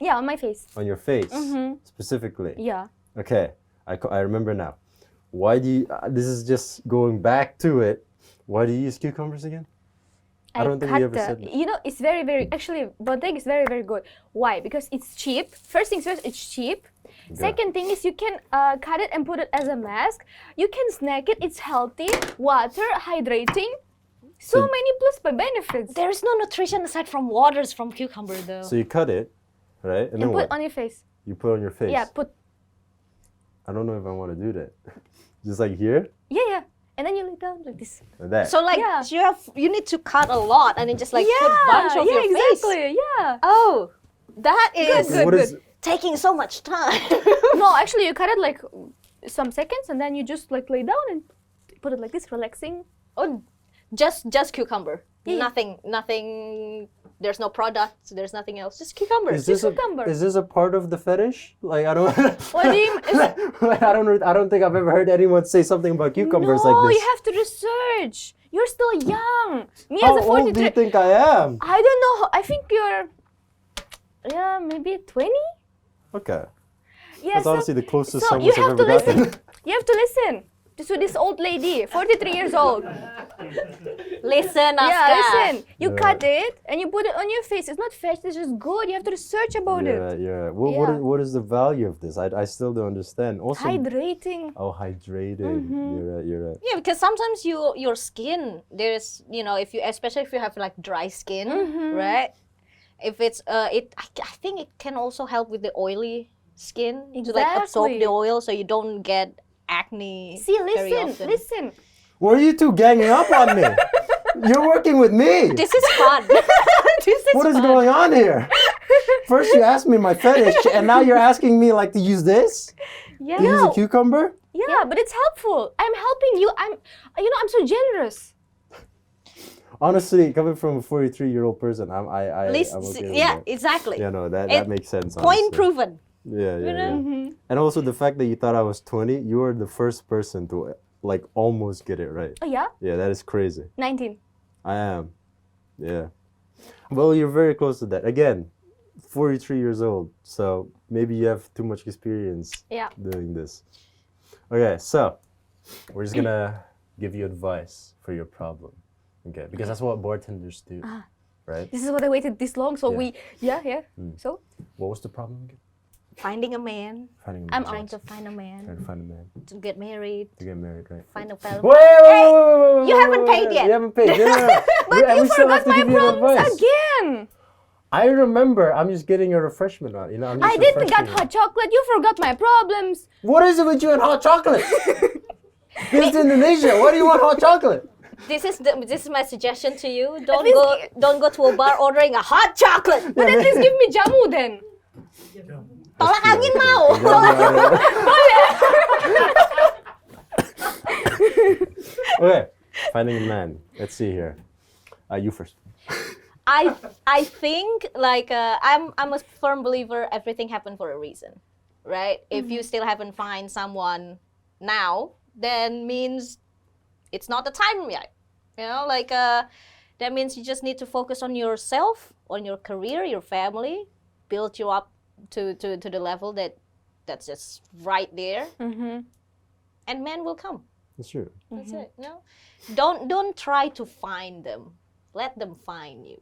Speaker 1: Yeah, on my face.
Speaker 3: on your face specifically.
Speaker 1: Yeah.
Speaker 3: Okay, I remember now. Why do you? This is just going back to it. Why do you use cucumbers again? I don't think we
Speaker 1: cut
Speaker 3: ever said that.
Speaker 1: You know, it's very, very, actually, Bonteg is very, very good. Why? Because it's cheap. First things first, it's cheap. Second thing is you can cut it and put it as a mask. You can snack it. It's healthy, water, hydrating. So
Speaker 3: So-
Speaker 1: many plus benefits.
Speaker 2: There's no nutrition aside from waters from cucumber though.
Speaker 3: So you cut it, right? And then
Speaker 1: And put
Speaker 3: what?
Speaker 1: on your face.
Speaker 3: You put on your face.
Speaker 1: Yeah, put.
Speaker 3: I don't know if I want to do that. Just like here,
Speaker 1: Yeah. And then you lay down like this.
Speaker 3: like that.
Speaker 2: So like
Speaker 1: Yeah.
Speaker 2: you need to cut a lot and then just like put bunch of
Speaker 1: yeah,
Speaker 2: your
Speaker 1: exactly.
Speaker 2: face.
Speaker 1: Yeah.
Speaker 2: Oh, that is
Speaker 1: good.
Speaker 3: What is?
Speaker 2: taking so much time.
Speaker 1: No, actually, you cut it like some seconds, and then you just like lay down and put it like this, relaxing.
Speaker 2: Oh, just cucumber.
Speaker 1: Yeah.
Speaker 2: Nothing. There's no products. There's nothing else. Just cucumber.
Speaker 3: Is this
Speaker 1: cucumber.
Speaker 3: is this a part of the fetish? Like I don't.
Speaker 1: What do you?
Speaker 3: I don't think I've ever heard anyone say something about cucumbers
Speaker 1: no,
Speaker 3: like this.
Speaker 1: you have to research. You're still young. Me
Speaker 3: How
Speaker 1: as a
Speaker 3: old do you
Speaker 1: 43.
Speaker 3: think I am?
Speaker 1: I don't know. I think you're. Yeah, maybe 20.
Speaker 3: Okay,
Speaker 1: Yeah.
Speaker 3: that's honestly the closest
Speaker 1: so you
Speaker 3: someone's
Speaker 1: have
Speaker 3: ever
Speaker 1: to listen.
Speaker 3: gotten.
Speaker 1: You have to listen to this old lady, 43 years old.
Speaker 2: Listen, Oscar.
Speaker 1: Yeah, listen. You
Speaker 3: Yeah.
Speaker 1: cut it and you put it on your face. It's not fresh. It's just good. You have to research about
Speaker 3: Yeah,
Speaker 1: it.
Speaker 3: yeah.
Speaker 1: Yeah.
Speaker 3: What is the value of this? I still don't understand. Also,
Speaker 1: Hydrating.
Speaker 3: oh, hydrating. You're right. You're right.
Speaker 2: Yeah, because sometimes your skin, there's, if you, especially if you have like dry skin, right? If it's I think it can also help with the oily skin to like absorb
Speaker 1: Exactly.
Speaker 2: the oil, so you don't get acne.
Speaker 1: See,
Speaker 2: very
Speaker 1: listen,
Speaker 2: often.
Speaker 1: listen.
Speaker 3: Were you two ganging up on me? You're working with me.
Speaker 2: This is fun. This is
Speaker 3: What is
Speaker 2: fun.
Speaker 3: going on here? First you asked me my fetish, and now you're asking me like to use this?
Speaker 1: Yeah.
Speaker 3: To use a cucumber?
Speaker 1: Yeah, but it's helpful. I'm helping you. I'm so generous.
Speaker 3: Honestly, coming from a 43-year-old person, I'm
Speaker 2: At least,
Speaker 3: okay with
Speaker 2: yeah,
Speaker 3: that.
Speaker 2: exactly.
Speaker 3: Yeah, no, that
Speaker 2: It-
Speaker 3: makes sense.
Speaker 2: Point
Speaker 3: honestly.
Speaker 2: proven.
Speaker 3: Yeah, yeah,
Speaker 2: know?
Speaker 3: yeah. And also the fact that you thought I was 20, you were the first person to like almost get it right.
Speaker 1: Oh yeah,
Speaker 3: Yeah, that is crazy.
Speaker 1: 19.
Speaker 3: I am. Yeah. Well, you're very close to that. Again, 43 years old, so maybe you have too much experience
Speaker 1: Yeah.
Speaker 3: doing this. Okay, so we're just gonna give you advice for your problem. Okay, because that's what bartenders do, right?
Speaker 1: This is what I waited this long. So
Speaker 3: Yeah.
Speaker 1: yeah. So
Speaker 3: What was the problem again?
Speaker 2: Finding a man,
Speaker 3: Finding a
Speaker 1: I'm
Speaker 3: man.
Speaker 2: trying to find a man,
Speaker 3: Trying to find a man
Speaker 2: to get married,
Speaker 3: to get married, right?
Speaker 2: find a fellow.
Speaker 3: Wait,
Speaker 2: you haven't paid yet.
Speaker 3: You haven't paid. No, no, no.
Speaker 1: but you
Speaker 3: we still have
Speaker 1: forgot
Speaker 3: to
Speaker 1: my
Speaker 3: give you an
Speaker 1: problems
Speaker 3: advice.
Speaker 1: again.
Speaker 3: I remember. I'm just getting a refreshment on. I'm just
Speaker 1: I didn't get
Speaker 3: refreshing you.
Speaker 1: hot chocolate. You forgot my problems.
Speaker 3: What is it with you and hot chocolate? This is Indonesia. Why do you want hot chocolate?
Speaker 2: This is my suggestion to you.
Speaker 1: least
Speaker 2: Don't go to a bar ordering a hot chocolate.
Speaker 1: But at least give me jamu then.
Speaker 2: Tolak angin mau.
Speaker 3: Okay, finding a man. Let's see here. You first.
Speaker 2: I think like I'm a firm believer everything happened for a reason, right? If you still haven't find someone now, then means it's not the time yet. That means you just need to focus on yourself, on your career, your family, build you up to the level that's just right there, and men will come.
Speaker 3: That's true.
Speaker 2: That's it. Don't try to find them. Let them find you.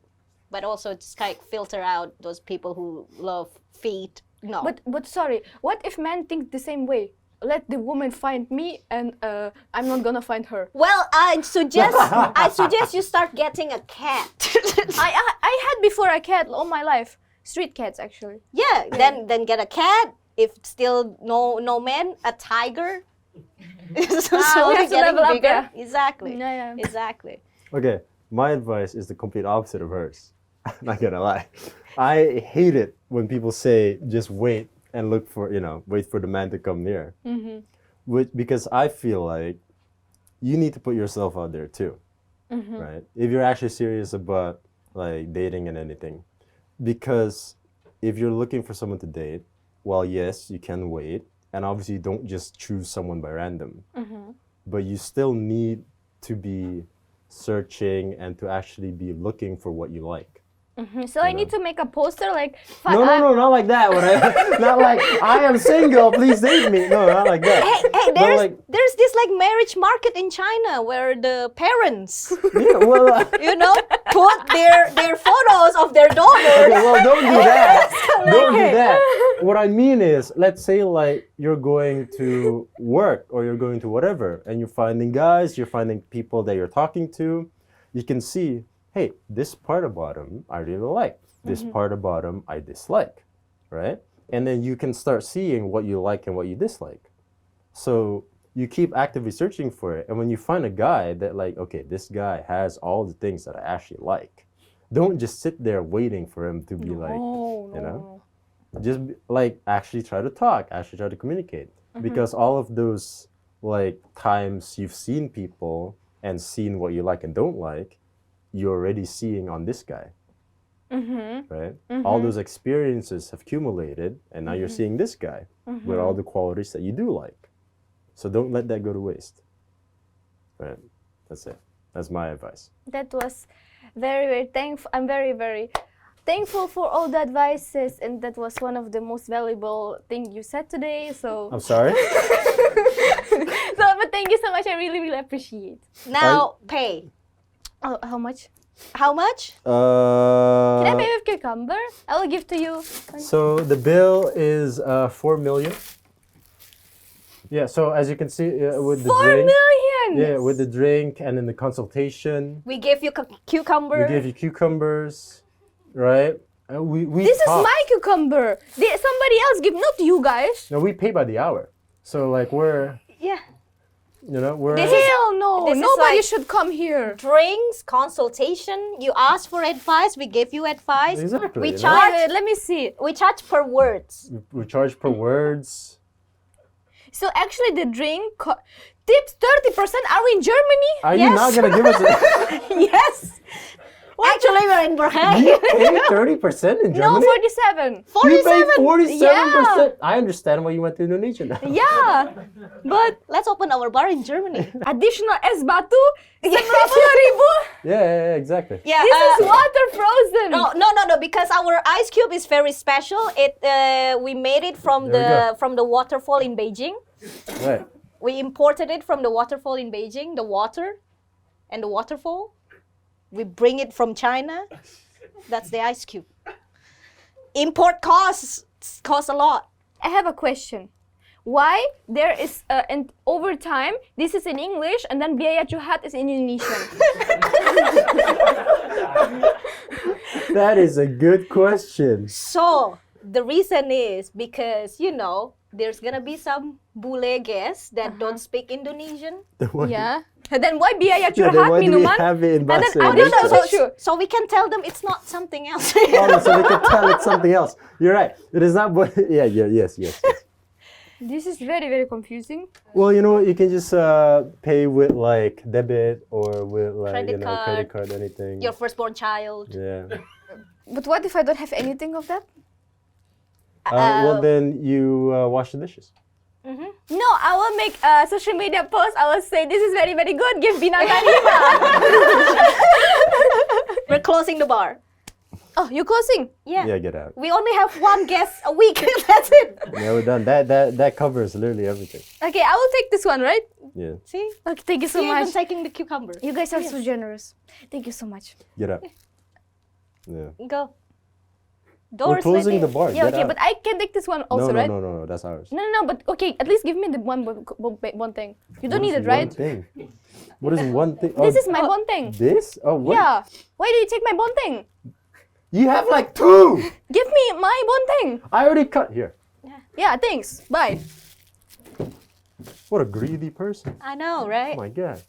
Speaker 2: But also just kind of filter out those people who love feet. No.
Speaker 1: But sorry, what if men think the same way? Let the woman find me, and I'm not gonna find her.
Speaker 2: well, I suggest you start getting a cat.
Speaker 1: I had before a cat all my life. Street cats, actually.
Speaker 2: Yeah. Then get a cat. If still no man, a tiger. So
Speaker 1: we
Speaker 2: slowly
Speaker 1: have to
Speaker 2: getting
Speaker 1: level up,
Speaker 2: bigger.
Speaker 1: yeah.
Speaker 2: Exactly.
Speaker 1: Yeah.
Speaker 2: Exactly.
Speaker 3: Okay, my advice is the complete opposite of hers. Not gonna lie. I hate it when people say just wait and look for, wait for the man to come near. Because I feel like you need to put yourself out there too, right? If you're actually serious about like dating and anything. Because if you're looking for someone to date, well, yes, you can wait. And obviously, you don't just choose someone by random. But you still need to be searching and to actually be looking for what you like.
Speaker 1: So I need to make a poster like.
Speaker 3: No, not like that. Not like, I am single, please date me. No, not like that.
Speaker 2: Hey,
Speaker 3: But
Speaker 2: there's this like marriage market in China where the parents,
Speaker 3: yeah, well,
Speaker 2: put their photos of their daughter.
Speaker 3: okay, well, don't do that. Don't do that. What I mean is, let's say like you're going to work or you're going to whatever, and you're finding guys, you're finding people that you're talking to. You can see, hey, this part about him I really like. This part about him I dislike, right? And then you can start seeing what you like and what you dislike. So you keep actively searching for it. And when you find a guy that like, okay, this guy has all the things that I actually like, don't just sit there waiting for him to be like, just like actually try to talk, actually try to communicate. Because all of those like times you've seen people and seen what you like and don't like, you're already seeing on this guy, right? All those experiences have accumulated, and now you're seeing this guy with all the qualities that you do like. So don't let that go to waste. Right? That's it. That's my advice.
Speaker 1: That was very, very thankful. I'm very, very thankful for all the advices, and that was one of the most valuable thing you said today. So,
Speaker 3: I'm sorry.
Speaker 1: but thank you so much. I really, really appreciate.
Speaker 2: Now pay.
Speaker 1: Oh, how much?
Speaker 2: How much?
Speaker 1: Can I pay with cucumber? I will give to you.
Speaker 3: So the bill is 4 million. Yeah. So as you can see with the
Speaker 1: 4
Speaker 3: drink.
Speaker 1: million.
Speaker 3: Yeah, with the drink and in the consultation,
Speaker 2: We gave you cucumber.
Speaker 3: we gave you cucumbers, right? We
Speaker 1: This is
Speaker 3: talked.
Speaker 1: my cucumber. Somebody else give, not you guys.
Speaker 3: No, we pay by the hour. So like we're,
Speaker 2: Yeah.
Speaker 3: we're.
Speaker 1: Hell no.
Speaker 2: this is
Speaker 1: Nobody
Speaker 2: like-
Speaker 1: should come here.
Speaker 2: Drinks, consultation. You asked for advice. We gave you advice.
Speaker 3: Exactly,
Speaker 2: We
Speaker 3: you know?
Speaker 2: charge.
Speaker 1: Wait, let me see.
Speaker 2: We charge per words.
Speaker 3: We charge per words.
Speaker 1: So actually, the drink tips 30%. Are we in Germany?
Speaker 3: Are you not
Speaker 2: Yes.
Speaker 3: gonna give us?
Speaker 2: Yes. Actually, we're in Berhane.
Speaker 3: You pay 30% in
Speaker 1: No,
Speaker 3: Germany.
Speaker 1: 47.
Speaker 3: You pay
Speaker 2: 47.
Speaker 3: 47%. I understand why you went to Indonesia now.
Speaker 1: Yeah, but
Speaker 2: Let's open our bar in Germany.
Speaker 1: additional es batu 90.000.
Speaker 3: Yeah, exactly.
Speaker 2: Yeah.
Speaker 1: This is water frozen.
Speaker 2: No, because our ice cube is very special. We made it from
Speaker 3: There we go.
Speaker 2: the waterfall in Beijing.
Speaker 3: Right.
Speaker 2: We imported it from the waterfall in Beijing, the water and the waterfall. We bring it from China. That's the ice cube. Import costs a lot.
Speaker 1: I have a question. Why there is and over time this is in English and then biaya curhat is in Indonesian?
Speaker 3: That is a good question.
Speaker 2: So the reason is because there's gonna be some bule guests that don't speak Indonesian.
Speaker 1: Yeah. And then why biaya
Speaker 3: Yeah, then
Speaker 1: curhat
Speaker 3: why do we
Speaker 1: minuman?
Speaker 3: have it in
Speaker 1: And then
Speaker 3: Bahasa
Speaker 1: I don't know,
Speaker 3: Indonesia?
Speaker 2: So we can tell them it's not something else.
Speaker 3: Oh, so they can tell it's something else. You're right. It is not. Yeah. Yes.
Speaker 1: This is very, very confusing.
Speaker 3: Well, you know what? You can just pay with like debit or with like
Speaker 2: Credit
Speaker 3: credit card, anything.
Speaker 2: Your firstborn child.
Speaker 3: Yeah.
Speaker 1: But what if I don't have anything of that?
Speaker 3: Well, then you wash the dishes.
Speaker 1: No, I will make a social media post. I will say this is very, very good. Give bintang 5.
Speaker 2: We're closing the bar.
Speaker 1: Oh, you're closing?
Speaker 2: Yeah.
Speaker 3: Yeah, get out.
Speaker 2: We only have one guest a week. That's it.
Speaker 3: Yeah, we're done. That covers literally everything.
Speaker 1: Okay, I will take this one, right?
Speaker 3: Yeah.
Speaker 2: See?
Speaker 1: Okay, thank you so
Speaker 2: You're even
Speaker 1: much.
Speaker 2: taking the cucumber.
Speaker 1: You guys are so generous. Thank you so much.
Speaker 3: Get out. Yeah.
Speaker 2: Go.
Speaker 3: We're
Speaker 2: Doors
Speaker 3: closing
Speaker 2: right
Speaker 3: the bar.
Speaker 1: Yeah,
Speaker 3: Get
Speaker 1: okay,
Speaker 3: out.
Speaker 1: but I can take this one also,
Speaker 3: no,
Speaker 1: right?
Speaker 3: No, that's ours.
Speaker 1: No, but okay, at least give me the one thing. You don't need it, right?
Speaker 3: One thing. What is one thing?
Speaker 1: This is my one thing.
Speaker 3: This? Oh, what?
Speaker 1: Yeah. Why do you take my one thing?
Speaker 3: You have like 2.
Speaker 1: Give me my one thing.
Speaker 3: I already cut here.
Speaker 1: Yeah, thanks. Bye.
Speaker 3: What a greedy person.
Speaker 2: I know, right?
Speaker 3: Oh my god.